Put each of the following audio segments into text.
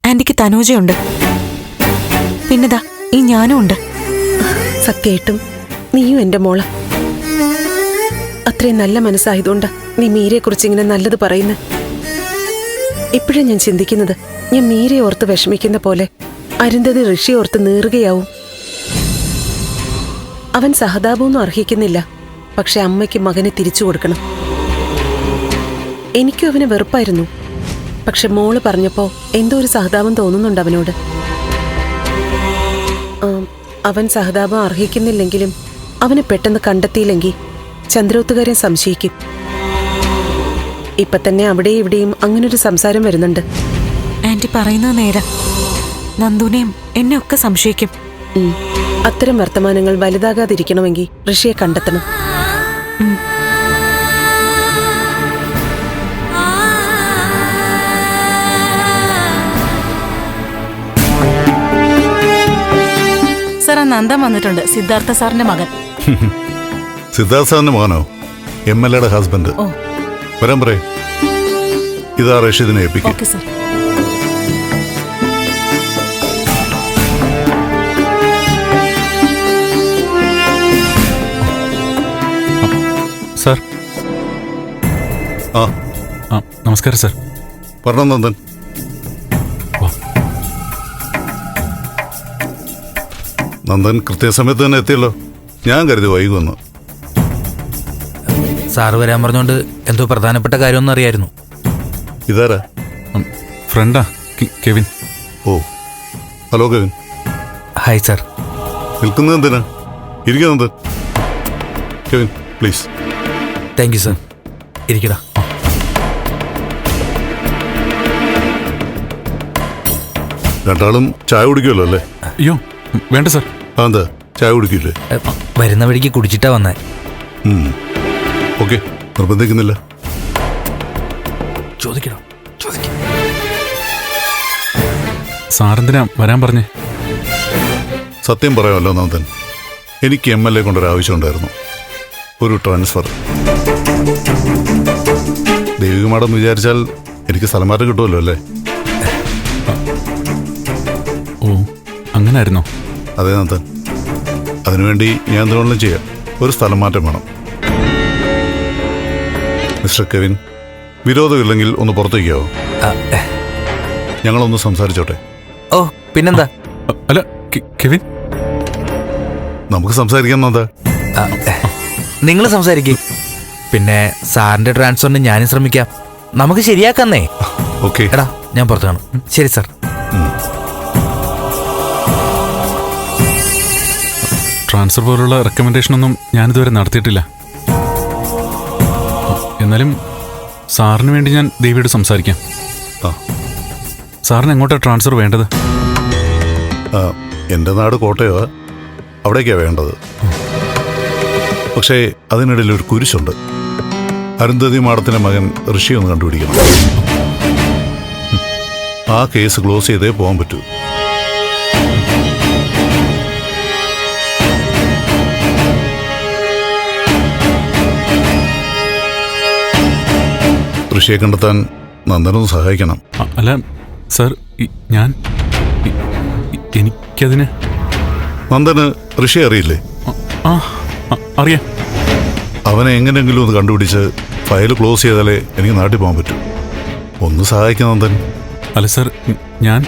ആന്റിക്ക് തനൂജയുണ്ട്, പിന്നെതാ ഈ ഞാനും ഉണ്ട്. സത്യമായിട്ടും നീയും എന്റെ മോള. അത്രയും നല്ല മനസ്സായതുകൊണ്ട് നീ മീരയെ കുറിച്ച് ഇങ്ങനെ നല്ലത് പറയുന്നു. ഇപ്പോഴും ഞാൻ ചിന്തിക്കുന്നത്, ഞാൻ മീരയെ ഓർത്ത് വിഷമിക്കുന്ന പോലെ അരുന്ധതി ഋഷി ഓർത്ത് നീറുകയാവും. അവൻ സഹതാപമൊന്നും അർഹിക്കുന്നില്ല, പക്ഷെ അമ്മയ്ക്ക് മകനെ തിരിച്ചു കൊടുക്കണം. എനിക്കും അവനെ വെറുപ്പായിരുന്നു, പക്ഷെ മോള് പറഞ്ഞപ്പോ എന്തോ ഒരു സഹതാപം തോന്നുന്നുണ്ട് അവനോട്. അവൻ സഹതാപം അർഹിക്കുന്നില്ലെങ്കിലും അവനെ പെട്ടെന്ന് കണ്ടെത്തിയില്ലെങ്കിൽ ചന്ദ്രോത്തുകാരെ സംശയിക്കും. ഇപ്പൊ തന്നെ അവിടെ ഇവിടെയും അങ്ങനൊരു സംസാരം വരുന്നുണ്ട്. ആന്റി പറയുന്നത് നേരം, നന്ദുനെയും എന്നെ ഒക്കെ സംശയിക്കും. അത്തരം വർത്തമാനങ്ങൾ വലുതാകാതിരിക്കണമെങ്കിൽ ഋഷിയെ കണ്ടെത്തണം. സാർ, നന്ദൻ വന്നിട്ടുണ്ട്, സിദ്ധാർത്ഥ സാറിന്റെ മകൻ. സിദ്ധാർത്ഥ സാറിന്റെ മകനോ? MLA യുടെ ഹസ്ബൻഡ്. വരാൻ പറയേ. ഇതാ റഷീദിനെ ഏൽപ്പിക്കും. Okay sir. സാർ. ആ നമസ്കാരം സാർ. പറഞ്ഞോ നന്ദൻ. നന്ദൻ കൃത്യസമയത്ത് തന്നെ എത്തിയല്ലോ. ഞാൻ കരുതി വൈകുമെന്ന്. സാറ് വരാൻ പറഞ്ഞോണ്ട് എന്തോ പ്രധാനപ്പെട്ട കാര്യമൊന്നും അറിയായിരുന്നു. ഇതാരാ? ഫ്രണ്ടാ, കെവിൻ. ഓ, ഹലോ കെവിൻ. Hi sir. നിൽക്കുന്നത് എന്തിനാ? ഇരിക്കുക Nandan. Kevin please. Thank you sir. ഇരിക്കടാ. രണ്ടാളും ചായ കുടിക്കുമല്ലോ അല്ലേ? അയ്യോ വേണ്ട സാർ. എന്താ ചായ കുടിക്കില്ലേ? വരുന്ന വഴിക്ക് കുടിച്ചിട്ടാ വന്നേ. ഓക്കെ, നിർബന്ധിക്കുന്നില്ല. ചോദിക്കണോ? ചോദിക്കാം. സാറെന്തിനാ വരാൻ പറഞ്ഞേ? സത്യം പറയാമല്ലോ നന്ദൻ, എനിക്ക് MLA കൊണ്ടൊരാവശ്യം ഉണ്ടായിരുന്നു. ഒരു ട്രാൻസ്ഫർ. ദേവിക മാഡം വിചാരിച്ചാൽ എനിക്ക് സ്ഥലമാറ്റം കിട്ടുമല്ലോ അല്ലേ? ഓ, അങ്ങനായിരുന്നോ? അതെ നന്ദൻ, അതിനുവേണ്ടി ഞാൻ എന്തുകൊണ്ടും ചെയ്യാം. ഒരു സ്ഥലം മാറ്റം വേണം. മിസ്റ്റർ കെവിൻ, വിരോധമില്ലെങ്കിൽ ഒന്ന് പുറത്തേക്കാവോ? ഞങ്ങളൊന്ന് സംസാരിച്ചോട്ടെ. ഓ പിന്നെന്താ? അല്ല കെവിൻ, നമുക്ക് സംസാരിക്കാം നന്ദ. നിങ്ങൾ സംസാരിക്കേ. പിന്നെ സാറിന്റെ ട്രാൻസ്ഫറിന് ഞാനും ശ്രമിക്കാം. നമുക്ക് ശരിയാക്കാന്നേ. ഓക്കെ. എടാ ഞാൻ പുറത്ത് കാണും. ശരി സാർ. ട്രാൻസ്ഫർ പോലുള്ള റെക്കമെൻഡേഷനൊന്നും ഞാനിതുവരെ നടത്തിയിട്ടില്ല. എന്നാലും സാറിന് വേണ്ടി ഞാൻ ദേവിയോട് സംസാരിക്കാം. സാറിന് എങ്ങോട്ടാണ് ട്രാൻസ്ഫർ വേണ്ടത്? എൻ്റെ നാട് കോട്ടയോ, അവിടേക്കാണ് വേണ്ടത്. പക്ഷേ അതിനിടയിൽ ഒരു കുരിശുണ്ട്. അരുന്ധതി മാഡത്തിൻ്റെ മകൻ ഋഷി ഒന്ന് കണ്ടുപിടിക്കണം. ആ കേസ് ക്ലോസ് ചെയ്തേ പോകാൻ പറ്റൂ. ഋഷിയെ കണ്ടെത്താൻ നന്ദനൊന്ന് സഹായിക്കണം. അല്ല സാർ, എനിക്കതിന്. നന്ദന് ഋഷിയെ അറിയില്ലേ? അറിയാം. അവനെ എങ്ങനെയെങ്കിലും ഒന്ന് കണ്ടുപിടിച്ച് ഫയൽ ക്ലോസ് ചെയ്താലേ എനിക്ക് നാട്ടിൽ പോകാൻ പറ്റൂ. ഒന്ന് സഹായിക്കാം നന്ദൻ. അല്ല സാർ, ഞാൻ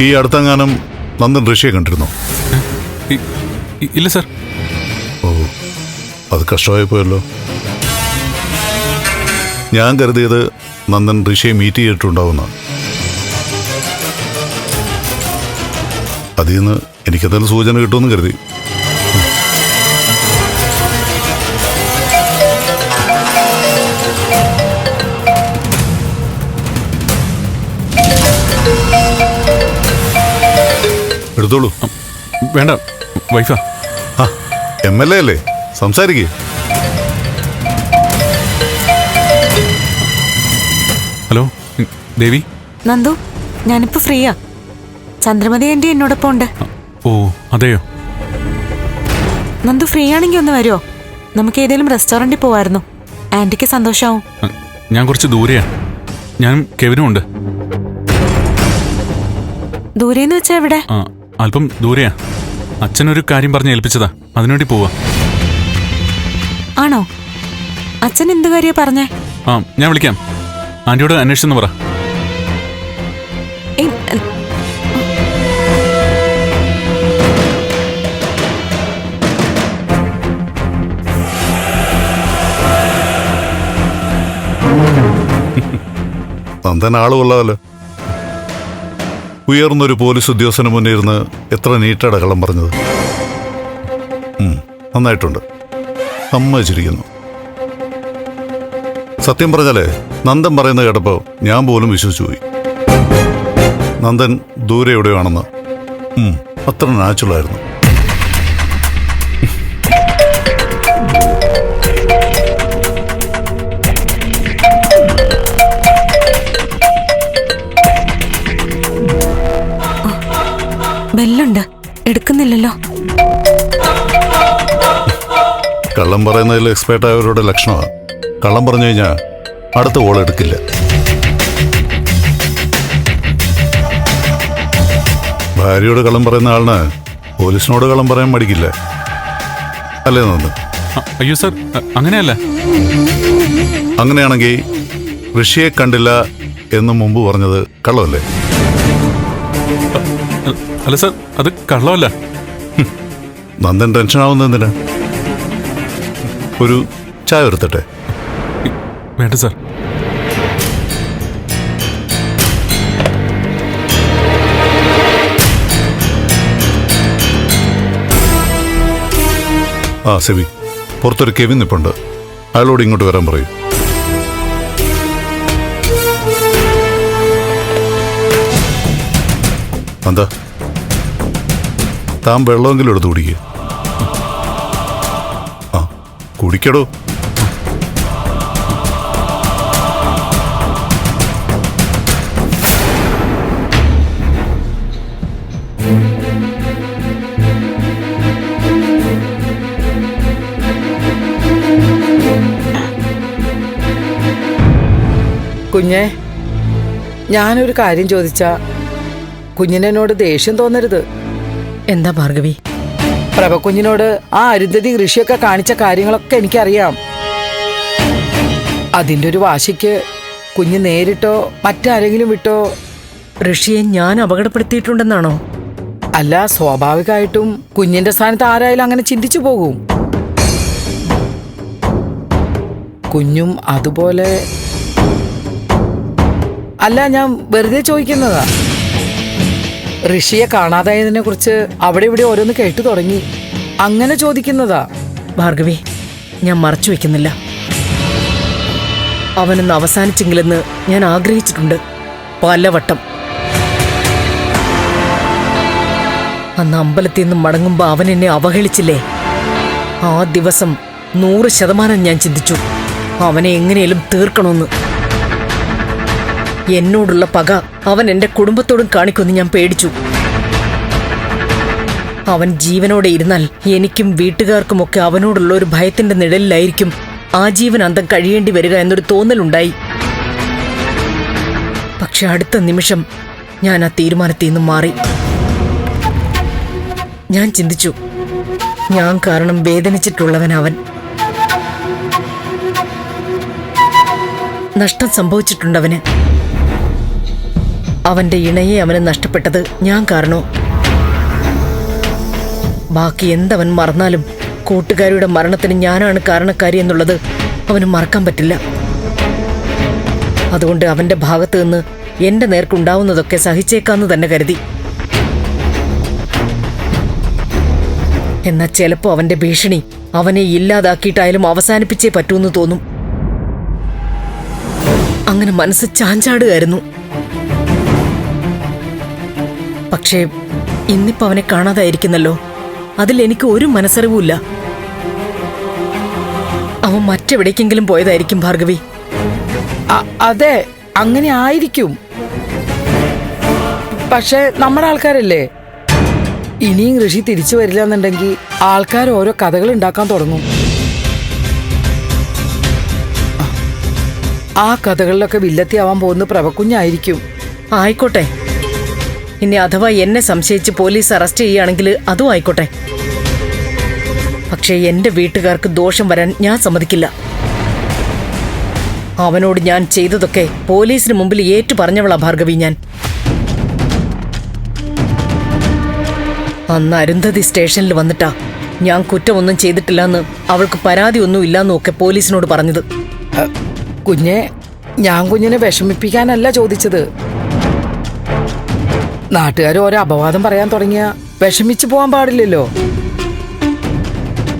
ഈ അടുത്തെങ്ങാനും നന്ദൻ ഋഷിയെ കണ്ടിരുന്നോ? ഇല്ല സാർ. ഓ, അത് കഷ്ടമായി പോയല്ലോ. ഞാൻ കരുതിയത് നന്ദൻ ഋഷിയെ മീറ്റ് ചെയ്തിട്ടുണ്ടാവുന്ന. അതിൽ നിന്ന് എനിക്കതിൽ സൂചന കിട്ടുമെന്ന് കരുതി. എടുത്തോളൂ. വേണ്ട, വൈഫാ. MLA അല്ലേ, സംസാരിക്കേ. ഹലോ ദേവി. നന്ദു, ഞാനിപ്പോ ഫ്രീയാ. ചന്ദ്രമതി ആന്റി എന്നോടൊപ്പം ഉണ്ട്. ഓ അതെയോ? നന്ദു ഫ്രീ ആണെങ്കിൽ ഒന്ന് വരുമോ? നമുക്ക് ഏതെങ്കിലും റെസ്റ്റോറന്റിൽ പോവായിരുന്നു. ആന്റിക്ക് സന്തോഷാവും. ഞാൻ കുറച്ച് ദൂരെയാണ്. ഞാനും കെവിനും ഉണ്ട്. ദൂരേന്ന് വെച്ചാ എവിടെ? ആ അല്പം ദൂരെയാ. അച്ഛനൊരു കാര്യം പറഞ്ഞ് ഏൽപ്പിച്ചതാ, അതിനുവേണ്ടി പോവാ. ആണോ? അച്ഛൻ എന്ത് കാര്യ പറഞ്ഞേ? ആ ഞാൻ വിളിക്കാം. ആന്റിയോട് അന്വേഷിച്ചെന്ന് പറ. ഏയ്, നന്ദൻ ആളുകൊള്ളാമല്ലോ. ഉയർന്നൊരു പോലീസ് ഉദ്യോഗസ്ഥന് മുന്നേ ഇരുന്ന് എത്ര നീട്ടയുടെ കള്ളം പറഞ്ഞത്. നന്നായിട്ടുണ്ട്, സമ്മതിച്ചിരിക്കുന്നു. സത്യം പറഞ്ഞാലേ നന്ദൻ പറയുന്നത് കേട്ടപ്പോൾ ഞാൻ പോലും വിശ്വസിച്ചു പോയി. നന്ദൻ ദൂരെ എവിടെയോ ആണെന്ന്. അത്ര നാച്ചുറലായിരുന്നു. ബെല്ലുണ്ട്, എടുക്കുന്നില്ലല്ലോ. കള്ളം പറയുന്നതിൽ എക്സ്പേർട്ട് ആയവരുടെ ലക്ഷണമാണ്. കള്ളം പറഞ്ഞു കഴിഞ്ഞാൽ അടുത്ത കോൾ എടുക്കില്ല. ഭാര്യയോട് കള്ളം പറയുന്ന ആളിന് പോലീസിനോട് കള്ളം പറയാൻ മടിക്കില്ല, അല്ലേ നന്ദൻ? അയ്യോ സാർ, അങ്ങനെയല്ല. അങ്ങനെയാണെങ്കിൽ ഋഷിയെ കണ്ടില്ല എന്ന് മുമ്പ് പറഞ്ഞത് കള്ളമല്ലേ? അല്ല സാർ, അത് കള്ളമല്ല. നന്ദൻ ടെൻഷനാവുന്ന എന്തിനാ? ഒരു ചായ വരുത്തട്ടെ? വേണ്ട സാർ. ആ സെബി, പുറത്തൊരു കെവിൻ നിപ്പുണ്ട്, അയാളോട് ഇങ്ങോട്ട് വരാൻ പറയൂ. എന്താ, താൻ വെള്ളമെങ്കിലും എടുത്ത് കുടിക്കുക. ആ കുടിക്കടോ. കുഞ്ഞെ, ഞാനൊരു കാര്യം ചോദിച്ചാ കുഞ്ഞിനോട് ദേഷ്യം തോന്നരുത്. എന്താ ഭാർഗവി? പ്രഭക്കുഞ്ഞിനോട് ആ അരുന്ധതി ഋഷിയൊക്കെ കാണിച്ച കാര്യങ്ങളൊക്കെ എനിക്കറിയാം. അതിൻ്റെ ഒരു വാശിക്ക് കുഞ്ഞ് നേരിട്ടോ മറ്റാരെങ്കിലും വിട്ടോ ഋഷിയെ ഞാൻ അപകടപ്പെടുത്തിയിട്ടുണ്ടെന്നാണോ? അല്ല, സ്വാഭാവികമായിട്ടും കുഞ്ഞിന്റെ സ്ഥാനത്ത് ആരായാലും അങ്ങനെ ചിന്തിച്ചു പോകും. കുഞ്ഞും അതുപോലെ. അല്ല, ഞാൻ വെറുതെ ചോദിക്കുന്നതാ. ഋഷിയെ കാണാതായതിനെ കുറിച്ച് അവിടെ ഇവിടെ ഓരോന്ന് കേട്ടു തുടങ്ങി, അങ്ങനെ ചോദിക്കുന്നതാ. ഭാർഗവി, ഞാൻ മറച്ചു വെക്കുന്നില്ല. അവനൊന്ന് അവസാനിച്ചെങ്കിലെന്ന് ഞാൻ ആഗ്രഹിച്ചിട്ടുണ്ട് പലവട്ടം. അന്ന് അമ്പലത്തിൽ നിന്ന് മടങ്ങുമ്പോ അവൻ എന്നെ അവഹേളിച്ചില്ലേ? ആ ദിവസം 100% ഞാൻ ചിന്തിച്ചു അവനെ എങ്ങനെയും തീർക്കണമെന്ന്. എന്നോടുള്ള പക അവൻ എന്റെ കുടുംബത്തോടും കാണിക്കുമെന്ന് ഞാൻ പേടിച്ചു. അവൻ ജീവനോടെ ഇരുന്നാൽ എനിക്കും വീട്ടുകാർക്കുമൊക്കെ അവനോടുള്ള ഒരു ഭയത്തിന്റെ നിഴലിലായിരിക്കും ആജീവനാന്തം കഴിയേണ്ടി വരിക എന്നൊരു തോന്നലുണ്ടായി. പക്ഷെ അടുത്ത നിമിഷം ഞാൻ ആ തീരുമാനത്തിൽ നിന്ന് മാറി. ഞാൻ ചിന്തിച്ചു, ഞാൻ കാരണം വേദനിച്ചിട്ടുള്ളവൻ അവൻ. നഷ്ടം സംഭവിച്ചിട്ടുണ്ടവന്. അവന്റെ ഇണയെ അവന് നഷ്ടപ്പെട്ടത് ഞാൻ കാരണോ? ബാക്കി എന്തവൻ മറന്നാലും കൂട്ടുകാരിയുടെ മരണത്തിന് ഞാനാണ് കാരണക്കാരി എന്നുള്ളത് അവന് മറക്കാൻ പറ്റില്ല. അതുകൊണ്ട് അവന്റെ ഭാഗത്ത് നിന്ന് എന്റെ നേർക്കുണ്ടാവുന്നതൊക്കെ സഹിച്ചേക്കാന്ന് തന്നെ കരുതി. എന്നാൽ ചിലപ്പോ അവന്റെ ഭീഷണി അവനെ ഇല്ലാതാക്കിയിട്ടായാലും അവസാനിപ്പിച്ചേ പറ്റൂന്ന് തോന്നും. അങ്ങനെ മനസ്സ് ചാഞ്ചാടുകയായിരുന്നു. പക്ഷേ ഇന്നിപ്പോ അവനെ കാണാതായിരിക്കുന്നല്ലോ, അതിൽ എനിക്ക് ഒരു മനസ്സറിവുമില്ല. അവൻ മറ്റെവിടേക്കെങ്കിലും പോയതായിരിക്കും ഭാർഗവി. അതെ, അങ്ങനെ ആയിരിക്കും. പക്ഷെ നമ്മുടെ ആൾക്കാരല്ലേ, ഇനിയും ഋഷി തിരിച്ചു വരില്ല എന്നുണ്ടെങ്കിൽ ആൾക്കാർ ഓരോ കഥകൾ ഉണ്ടാക്കാൻ തുടങ്ങും. ആ കഥകളിലൊക്കെ വില്ലത്തിയാവാൻ പോകുന്ന പ്രഭക്കുഞ്ഞായിരിക്കും. ആയിക്കോട്ടെ, ഇനി അഥവാ എന്നെ സംശയിച്ച് പോലീസ് അറസ്റ്റ് ചെയ്യുകയാണെങ്കിൽ അതും ആയിക്കോട്ടെ. പക്ഷേ എന്റെ വീട്ടുകാർക്ക് ദോഷം വരാൻ ഞാൻ സമ്മതിക്കില്ല. അവനോട് ഞാൻ ചെയ്തതൊക്കെ പോലീസിന് മുമ്പിൽ ഏറ്റു പറഞ്ഞവളാ ഭാർഗവി ഞാൻ. അന്ന് അരുന്ധതി സ്റ്റേഷനിൽ വന്നിട്ടാ ഞാൻ കുറ്റമൊന്നും ചെയ്തിട്ടില്ലെന്ന്, അവൾക്ക് പരാതി ഒന്നും ഇല്ലാന്നും ഒക്കെ പോലീസിനോട് പറഞ്ഞത്. കുഞ്ഞെ, ഞാൻ കുഞ്ഞിനെ വിഷമിപ്പിക്കാനല്ല ചോദിച്ചത്. നാട്ടുകാർ ഓരോ അപവാദം പറയാൻ തുടങ്ങിയ വിഷമിച്ചു പോകാൻ പാടില്ലല്ലോ.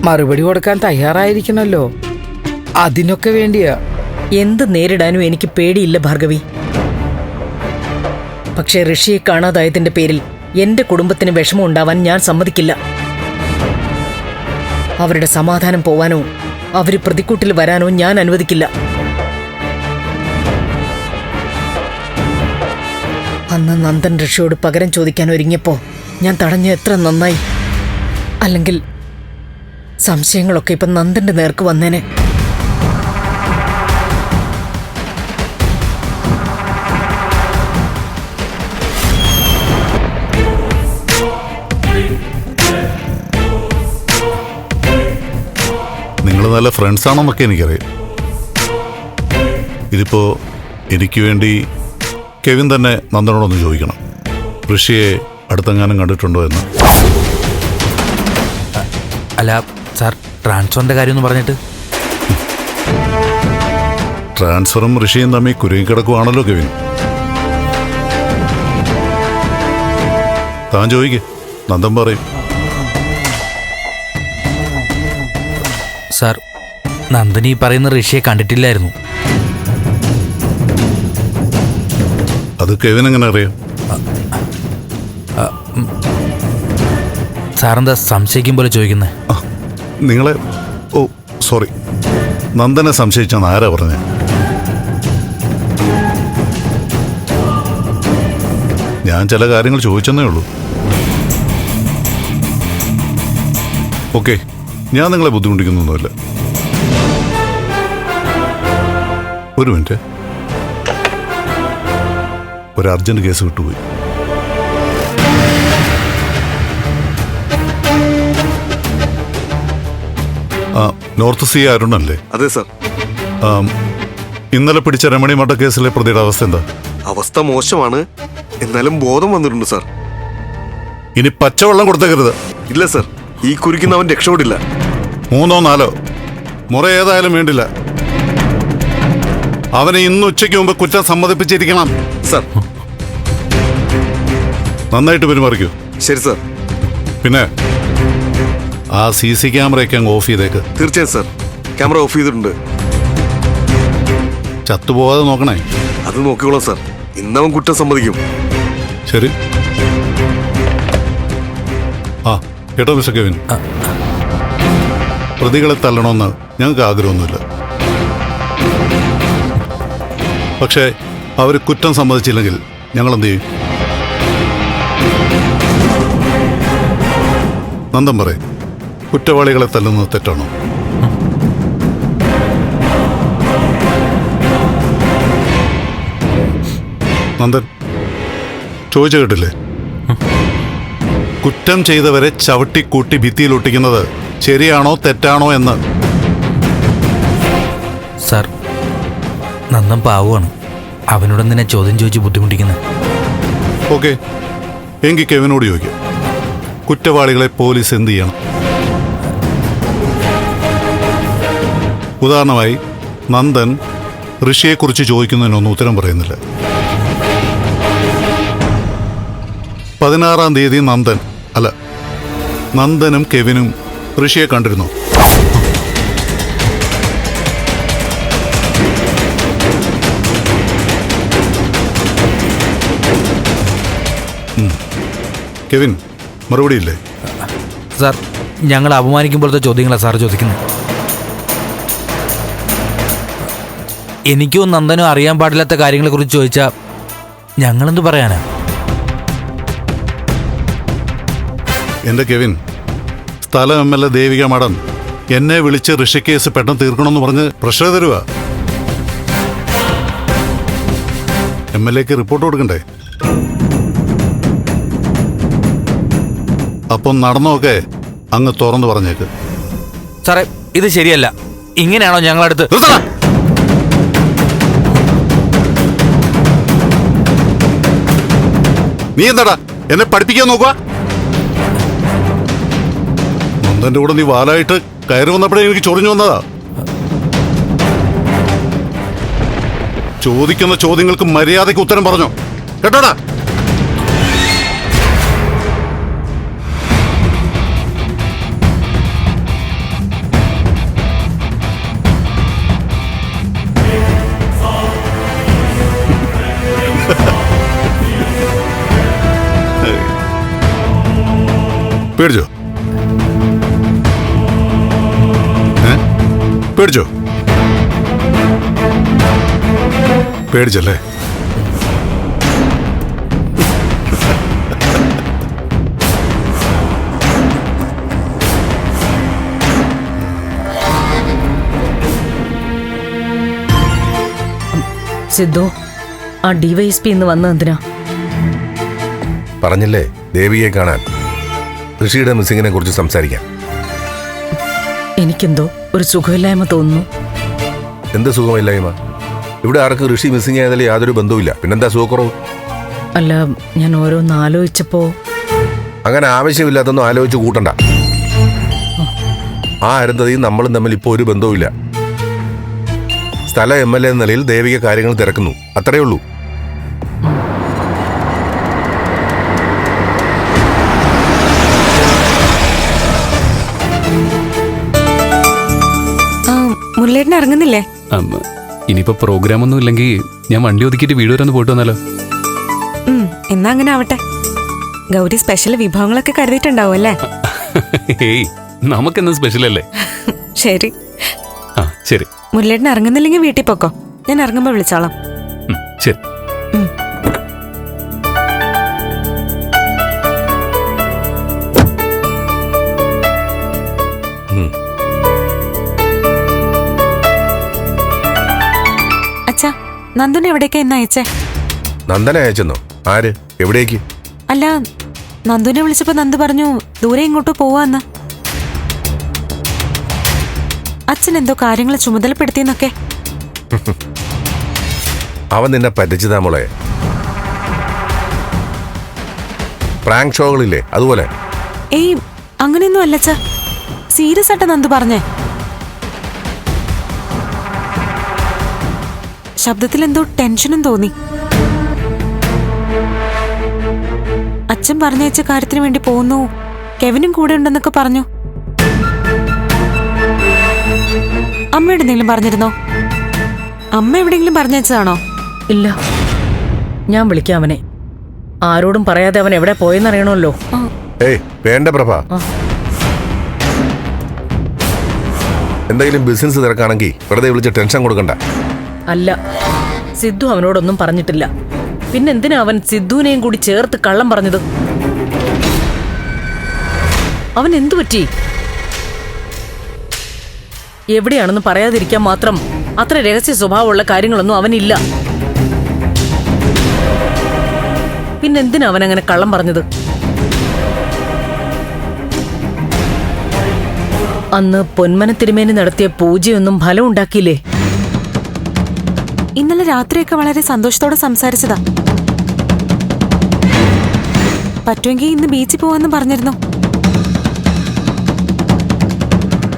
മറുപടി കൊടുക്കാൻ തയ്യാറായിരിക്കണല്ലോ. അതിനൊക്കെ വേണ്ടിയാ. എന്ത് നേരിടാനും എനിക്ക് പേടിയില്ല ഭാർഗവി. പക്ഷേ ഋഷിയെ കാണാതായതിന്റെ പേരിൽ എന്റെ കുടുംബത്തിന് വിഷമം ഉണ്ടാവാൻ ഞാൻ സമ്മതിക്കില്ല. അവരുടെ സമാധാനം പോവാനോ അവര് പ്രതിക്കൂട്ടിൽ വരാനോ ഞാൻ അനുവദിക്കില്ല. അന്ന് നന്ദൻ ഋഷിയോട് പകരം ചോദിക്കാൻ ഒരുങ്ങിയപ്പോ ഞാൻ തടഞ്ഞ എത്ര നന്നായി. അല്ലെങ്കിൽ സംശയങ്ങളൊക്കെ ഇപ്പൊ നന്ദന്റെ നേർക്ക് വന്നേനെ. നിങ്ങൾ നല്ല ഫ്രണ്ട്സാണെന്നൊക്കെ എനിക്കറിയാം. ഇതിപ്പോ എനിക്ക് വേണ്ടി കെവിൻ തന്നെ നന്ദനോടൊന്ന് ചോദിക്കണം, ഋഷിയെ അടുത്തെങ്ങാനും കണ്ടിട്ടുണ്ടോ എന്ന്. അല്ല സാർ, ട്രാൻസ്ഫറിന്റെ കാര്യമൊന്നും പറഞ്ഞിട്ട്. ട്രാൻസ്ഫറും ഋഷിയും തമ്മിൽ കുരുങ്ങിക്കിടക്കുവാണല്ലോ കെവിൻ. താൻ ചോദിക്കേ, നന്ദൻ പറയും. സാർ, നന്ദിനി പറയുന്ന ഋഷിയെ കണ്ടിട്ടില്ലായിരുന്നു. അത് കെവിൻ എങ്ങനെ അറിയാം? സാറെന്താ സംശയിക്കും പോലെ ചോദിക്കുന്നത്? നിങ്ങളെ ഓ സോറി, നന്ദനെ സംശയിച്ചാന്ന് ആരാ പറഞ്ഞേ? ഞാൻ ചില കാര്യങ്ങൾ ചോദിച്ചെന്നേ ഉള്ളൂ. ഓക്കെ, ഞാൻ നിങ്ങളെ ബുദ്ധിമുട്ടിക്കുന്നൊന്നുമില്ല. ഒരു മിനിറ്റ്, ഒരു അർജന്റ് കേസ് വിട്ടുപോയി. നോർത്ത് സി അരുണല്ലേ? അതെ സാർ. ഇന്നലെ പിടിച്ച രമണി മട്ട കേസിലെ പ്രതിയുടെ അവസ്ഥ എന്താ? അവസ്ഥ മോശമാണ്, എന്നാലും ബോധം വന്നിട്ടുണ്ട് സാർ. ഇനി പച്ചവെള്ളം കൊടുത്തേക്കരുത്. ഇല്ല സാർ, ഈ കുരിക്കുന്നവൻ രക്ഷപ്പെടില്ല. 3 or 4 മുറ ഏതായാലും വേണ്ടില്ല, അവനെ ഇന്ന് ഉച്ചയ്ക്ക് മുമ്പ് കുറ്റം സമ്മതിപ്പിച്ചിരിക്കണം. സാർ. നന്നായിട്ട് പെരുമാറിക്കൂ. ശരി സാർ. പിന്നെ ആ CC ക്യാമറയൊക്കെ അങ്ങ് ഓഫ് ചെയ്തേക്ക്. തീർച്ചയായും സാർ, ക്യാമറ ഓഫ് ചെയ്തിട്ടുണ്ട്. ചത്തുപോകാതെ നോക്കണേ. അത് നോക്കിക്കോളാം സാർ. ഇന്നവൻ കുറ്റം സമ്മതിക്കും. ശരി. കേട്ടോ മിസ്റ്റർ കെവിൻ, പ്രതികളെ തല്ലണമെന്ന് ഞങ്ങൾക്ക് ആഗ്രഹമൊന്നുമില്ല. പക്ഷേ അവർ കുറ്റം സമ്മതിച്ചില്ലെങ്കിൽ ഞങ്ങൾ എന്ത് ചെയ്യും? നന്ദൻ പറയും, കുറ്റവാളികളെ തല്ലുന്നത് തെറ്റാണോ? നന്ദൻ ചോദിച്ചു കേട്ടില്ലേ? കുറ്റം ചെയ്തവരെ ചവിട്ടിക്കൂട്ടി ഭിത്തിയിലൊട്ടിക്കുന്നത് ശരിയാണോ തെറ്റാണോ എന്ന്. സാർ, നന്ദൻ പാവമാണ്. അവനോടൊന്നിനെ ചോദ്യം ചോദിച്ച് ബുദ്ധിമുട്ടിക്കുന്നത്. ഓക്കെ, എങ്കിൽ കെവിനോട് ചോദിക്കാം, കുറ്റവാളികളെ പോലീസ് എന്ത് ചെയ്യണം? ഉദാഹരണമായി നന്ദൻ ഋഷിയെക്കുറിച്ച് ചോദിക്കുന്നതിനൊന്നും ഉത്തരം പറയുന്നില്ല. 16-ാം തീയതി നന്ദനും കെവിനും ഋഷിയെ കണ്ടിരുന്നു. കെവിൻ മറുപടിയില്ലേ? സാർ, ഞങ്ങൾ അപമാനിക്കുമ്പോഴത്തെ ചോദ്യങ്ങളാണ് സാർ ചോദിക്കുന്നത്. എനിക്കും നന്ദനും അറിയാൻ പാടില്ലാത്ത കാര്യങ്ങളെക്കുറിച്ച് ചോദിച്ചാൽ ഞങ്ങളെന്ത് പറയാനാ? എൻ്റെ കെവിൻ, സ്ഥലം MLA ദേവിക മാഡം എന്നെ വിളിച്ച് ഋഷി കേസ് പെട്ടെന്ന് തീർക്കണമെന്ന് പറഞ്ഞ് പ്രഷർ തരുക. MLAക്ക് റിപ്പോർട്ട് കൊടുക്കണ്ടേ? അപ്പം നടന്നൊക്കെ അങ്ങ് തുറന്നു പറഞ്ഞേക്ക്. സാറേ ഇത് ശരിയല്ല. ഇങ്ങനെയാണോ ഞങ്ങളടുത്ത്? നിർത്തടാ. നീ എന്താടാ എന്നെ പഠിപ്പിക്കാൻ നോക്കുക? നന്ദന്റെ കൂടെ നീ വാലായിട്ട് കയറി വന്നപ്പോഴേ എനിക്ക് ചൊറിഞ്ഞു വന്നതാ. ചോദിക്കുന്ന ചോദ്യങ്ങൾക്ക് മര്യാദയ്ക്ക് ഉത്തരം പറഞ്ഞോ, കേട്ടോടാ? പേടിച്ചോ? പേടിച്ചോ? പേടിച്ചല്ലേ? സിദ്ധു, ആ ഡിവൈഎസ്പി ഇന്ന് വന്ന എന്തിനാ? പറഞ്ഞില്ലേ ദേവിയെ കാണാൻ, ഋഷിയുടെ മിസ്സിങ്ങിനെ കുറിച്ച് സംസാരിക്കാം. എനിക്കെന്തോ ഒരു സുഖമില്ലായ്മ തോന്നുന്നു. എന്ത് സുഖമില്ലായ്മ? ഇവിടെ ആർക്ക് ഋഷി മിസ്സിങ് ആയതിൽ യാതൊരു ബന്ധവുമില്ല. പിന്നെന്താ സുഖക്കുറവ്? അല്ല, ഞാൻ ഓരോന്ന് ആലോചിച്ചപ്പോ അങ്ങനെ ആവശ്യമില്ലാത്തൊന്നും ആലോചിച്ച് കൂട്ടണ്ട. ആ അരുന്ധതിയും നമ്മളും തമ്മിൽ ഇപ്പോൾ ഒരു ബന്ധവുമില്ല. സ്ഥല MLA എന്ന നിലയിൽ ദേവിക കാര്യങ്ങൾ തിരക്കുന്നു, അത്രയേ ഉള്ളൂ. മുരളേട്ടൻ ഇറങ്ങുന്നില്ലേ? ഇനിയിപ്പോ പ്രോഗ്രാം ഒന്നും ഇല്ലെങ്കിൽ ഞാൻ വണ്ടി ഒതുക്കിയിട്ട് വീട് വരെ ഒന്ന് പോയിട്ട് വന്നാലോ? എന്നാ അങ്ങനെ ആവട്ടെ. ഗൗരി സ്പെഷ്യൽ വിഭവങ്ങളൊക്കെ കരുതിയിട്ടുണ്ടാവും അല്ലേ? ഏയ്, നമുക്കെന്താ സ്പെഷ്യൽ അല്ലേ? ശരി. ആ ശരി. മുരളേട്ടൻ ഇറങ്ങുന്നില്ലെങ്കിൽ വീട്ടിൽ പൊക്കോ, ഞാൻ ഇറങ്ങുമ്പോ വിളിച്ചോളാം. ശരി. അച്ഛാ, നന്ദുനെ എവിടേക്കാ ഇന്ന് അയച്ചേ? നന്ദനെ അയച്ചെന്നോ? ആര്? എവിടേക്ക്? അല്ല, നന്ദുനെ വിളിച്ചപ്പോ നന്ദു പറഞ്ഞു ദൂരെ ഇങ്ങോട്ട് പോവാന്ന്. അച്ഛൻ എന്തോ കാര്യങ്ങൾ ചുമതലപ്പെടുത്തിയെന്നൊക്കെ. അവൻ നിന്നെ പറ്റിച്ചതാ മോളെ. പ്രാങ്ക് ഷോകളില്ലേ അതുപോലെ. ഏയ്, അങ്ങനെയൊന്നും അല്ലച്ചാ. സീരിയസ് ആയിട്ട് നന്ദു പറഞ്ഞേ. ശബ്ദത്തിൽ എന്തോ ടെൻഷനും തോന്നി. അച്ഛൻ പറഞ്ഞയച്ച കാര്യത്തിന് വേണ്ടി പോകുന്നു, കെവിനും കൂടെ ഉണ്ടെന്നൊക്കെ പറഞ്ഞു. അമ്മയോട് എന്തെങ്കിലും പറഞ്ഞിരുന്നോ? അമ്മ എവിടെയെങ്കിലും പറഞ്ഞയച്ചതാണോ? ഇല്ല, ഞാൻ വിളിക്കാം അവനെ. ആരോടും പറയാതെ അവൻ എവിടെ പോയെന്നറിയണമല്ലോ. ഏയ് വേണ്ട പ്രഭ. എന്തെങ്കിലും ബിസിനസ് തിരക്കാണെങ്കിൽ വെറുതെ വിളിച്ച് ടെൻഷൻ കൊടുക്കണ്ട. അല്ല, സിദ്ധു അവനോടൊന്നും പറഞ്ഞിട്ടില്ല. പിന്നെന്തിനാ അവൻ സിദ്ധുവിനെയും കൂടി ചേർത്ത് കള്ളം പറഞ്ഞത്? അവൻ എന്തു പറ്റി? എവിടെയാണെന്ന് പറയാതിരിക്കാൻ മാത്രം അത്ര രഹസ്യ സ്വഭാവമുള്ള കാര്യങ്ങളൊന്നും അവനില്ല. പിന്നെന്തിനാ അവൻ അങ്ങനെ കള്ളം പറഞ്ഞത്? അന്ന് പൊന്മന തിരുമേനി നടത്തിയ പൂജയൊന്നും ഫലം ഉണ്ടാക്കിയില്ലേ? ഇന്നലെ രാത്രിയൊക്കെ വളരെ സന്തോഷത്തോടെ സംസാരിച്ചതാ. പറ്റുമെങ്കിൽ ഇന്ന് ബീച്ചിൽ പോവാന്ന് പറഞ്ഞിരുന്നു.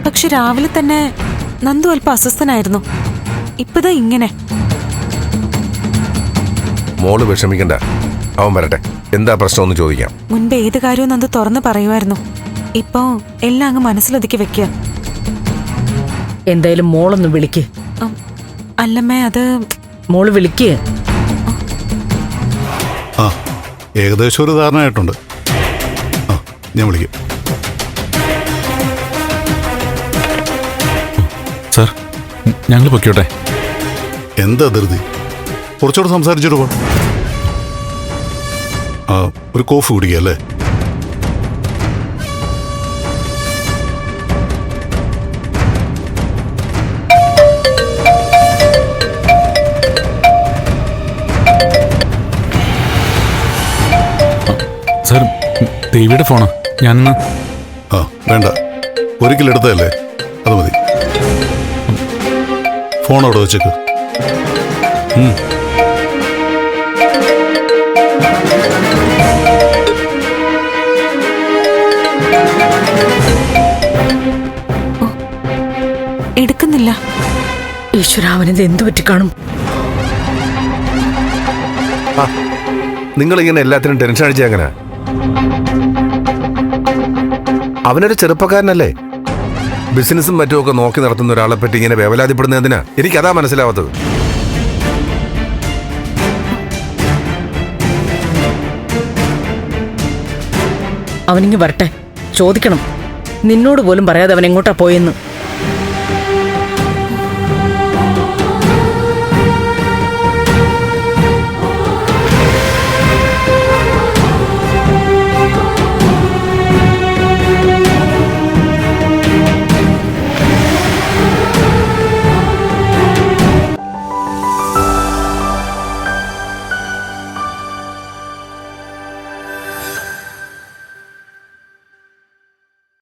പക്ഷെ രാവിലെ തന്നെ നന്ദു അല്പം അസ്വസ്ഥനായിരുന്നു. ഇപ്പതാ ഇങ്ങനെ. മോള് വിഷമിക്കണ്ട, അവൻ വരട്ടെ. എന്താ പ്രശ്നം ഒന്ന് ചോദിക്കാം. മുൻപ് ഏത് കാര്യവും നന്ദു തുറന്നു പറയുമായിരുന്നു. ഇപ്പോ എല്ലാം അങ്ങ് മനസ്സിലൊതുക്കി വെക്കുക. എന്തായാലും മോളൊന്ന് വിളിക്ക്. അല്ലമ്മേ, അത് മോള് വിളിക്ക്. ആ, ഏകദേശം ഒരു ധാരണയായിട്ടുണ്ട്. ആ, ഞാൻ വിളിക്കും. സാർ, ഞങ്ങൾ പൊയ്ക്കോട്ടെ? എന്താ ധൃതി? കുറച്ചുകൂടെ സംസാരിച്ചിട്ട് പോ. ആ, ഒരു കോഫി കുടിക്കുക അല്ലേ? സാർ, ദേവിയുടെ ഫോണാ. ഞാനൊന്ന് ആ വേണ്ട, ഒരിക്കലെടുത്തതല്ലേ, അത് മതി. ഫോൺ അവിടെ വെച്ചേക്ക്. എടുക്കുന്നില്ല. ഈശ്വര, അവനിത് എന്തു പറ്റി കാണും? നിങ്ങളിങ്ങനെ എല്ലാത്തിനും ടെൻഷൻ അടിച്ച എങ്ങനെ? അവനൊരു ചെറുപ്പക്കാരനല്ലേ? ബിസിനസ്സും മറ്റുമൊക്കെ നോക്കി നടത്തുന്ന ഒരാളെ പറ്റി ഇങ്ങനെ വേവലാതിപ്പെടുന്ന എന്തിനാ? എനിക്കതാ മനസ്സിലാവാത്തത്. അവനിങ്ങ് വരട്ടെ, ചോദിക്കണം. നിന്നോട് പോലും പറയാതെ അവൻ എങ്ങോട്ടാ പോയെന്ന്.